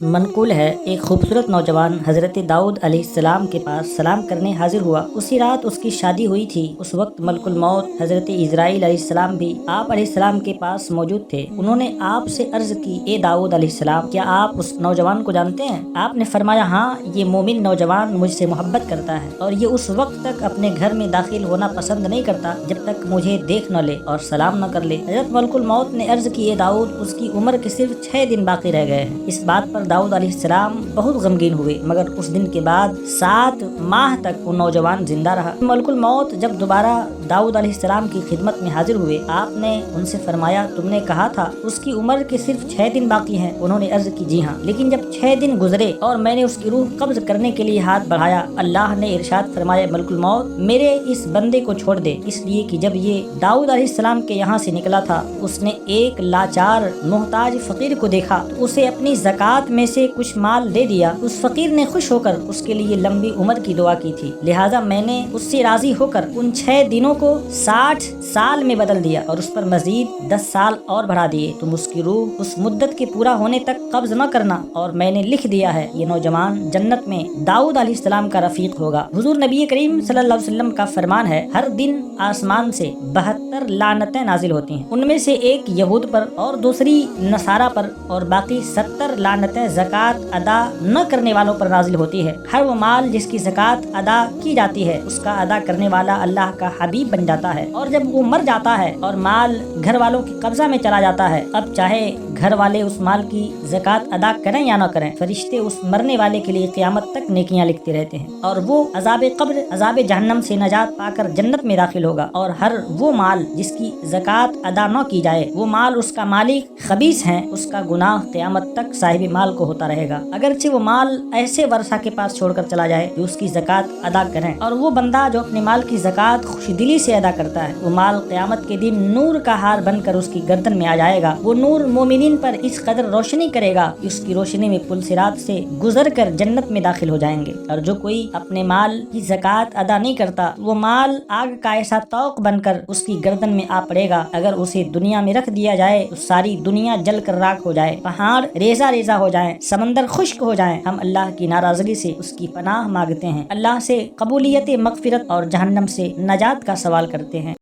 منقول ہے ایک خوبصورت نوجوان حضرت داؤد علیہ السلام کے پاس سلام کرنے حاضر ہوا۔ اسی رات اس کی شادی ہوئی تھی۔ اس وقت ملک الموت حضرت عزرائیل علیہ السلام بھی آپ علیہ السلام کے پاس موجود تھے۔ انہوں نے آپ سے عرض کی، اے داؤد علیہ السلام، کیا آپ اس نوجوان کو جانتے ہیں؟ آپ نے فرمایا، ہاں، یہ مومن نوجوان مجھ سے محبت کرتا ہے اور یہ اس وقت تک اپنے گھر میں داخل ہونا پسند نہیں کرتا جب تک مجھے دیکھ نہ لے اور سلام نہ کر لے۔ حضرت ملک الموت نے عرض کی، اے داؤد، اس کی عمر کے صرف 6 دن باقی رہ گئے ہیں۔ اس بات پر داؤد علیہ السلام بہت غمگین ہوئے، مگر اس دن کے بعد 7 ماہ تک وہ نوجوان زندہ رہا۔ ملک الموت جب دوبارہ داؤد علیہ السلام کی خدمت میں حاضر ہوئے، آپ نے ان سے فرمایا، تم نے کہا تھا اس کی عمر کے صرف 6 دن باقی ہیں۔ انہوں نے عرض کی، جی ہاں، لیکن جب 6 دن گزرے اور میں نے اس کی روح قبض کرنے کے لیے ہاتھ بڑھایا، اللہ نے ارشاد فرمایا، ملک الموت، میرے اس بندے کو چھوڑ دے، اس لیے کہ جب یہ داؤد علیہ السلام کے یہاں سے نکلا تھا، اس نے ایک لاچار محتاج فقیر کو دیکھا تو اسے اپنی زکوٰۃ میں سے کچھ مال دے دیا۔ اس فقیر نے خوش ہو کر اس کے لیے لمبی عمر کی دعا کی تھی، لہٰذا میں نے اس سے راضی ہو کر ان 6 دنوں کو 60 سال میں بدل دیا اور اس پر مزید 10 سال اور بڑھا دیے۔ تم اس کی روح اس مدت کے پورا ہونے تک قبض نہ کرنا، اور میں نے لکھ دیا ہے، یہ نوجوان جنت میں داؤد علیہ السلام کا رفیق ہوگا۔ حضور نبی کریم صلی اللہ علیہ وسلم کا فرمان ہے، ہر دن آسمان سے 72 لعنتیں نازل ہوتی ہیں، ان میں سے ایک یہود پر اور دوسری نصارہ پر اور باقی 70 لعنتیں زکوٰۃ ادا نہ کرنے والوں پر نازل ہوتی ہے۔ ہر وہ مال جس کی زکوٰۃ ادا کی جاتی ہے، اس کا ادا کرنے والا اللہ کا حبیب بن جاتا ہے، اور جب وہ مر جاتا ہے اور مال گھر والوں کے قبضہ میں چلا جاتا ہے، اب چاہے گھر والے اس مال کی زکوٰۃ ادا کریں یا نہ کریں، فرشتے اس مرنے والے کے لیے قیامت تک نیکیاں لکھتے رہتے ہیں، اور وہ عذاب قبر، عذاب جہنم سے نجات پا کر جنت میں داخل ہوگا۔ اور ہر وہ مال جس کی زکوٰۃ ادا نہ کی جائے، وہ مال اس کا مالک خبیث ہے، اس کا گناہ قیامت تک صاحب مال کو ہوتا رہے گا، اگرچہ وہ مال ایسے ورثہ کے پاس چھوڑ کر چلا جائے جو اس کی زکوٰۃ ادا کریں۔ اور وہ بندہ جو اپنے مال کی زکوٰۃ خوش دلی سے ادا کرتا ہے، وہ مال قیامت کے دن نور کا ہار بن کر اس کی گردن میں آ جائے گا۔ وہ نور مومنین پر اس قدر روشنی کرے گا کہ اس کی روشنی میں پل صراط سے گزر کر جنت میں داخل ہو جائیں گے۔ اور جو کوئی اپنے مال کی زکوٰۃ ادا نہیں کرتا، وہ مال آگ کا ایسا طوق بن کر اس کی گردن میں آ پڑے گا، اگر اسے دنیا میں رکھ دیا جائے تو ساری دنیا جل کر راکھ ہو جائے، پہاڑ ریزہ ریزہ ہو جائیں، سمندر خشک ہو جائیں۔ ہم اللہ کی ناراضگی سے اس کی پناہ مانگتے ہیں، اللہ سے قبولیت مغفرت اور جہنم سے نجات کا سوال کرتے ہیں۔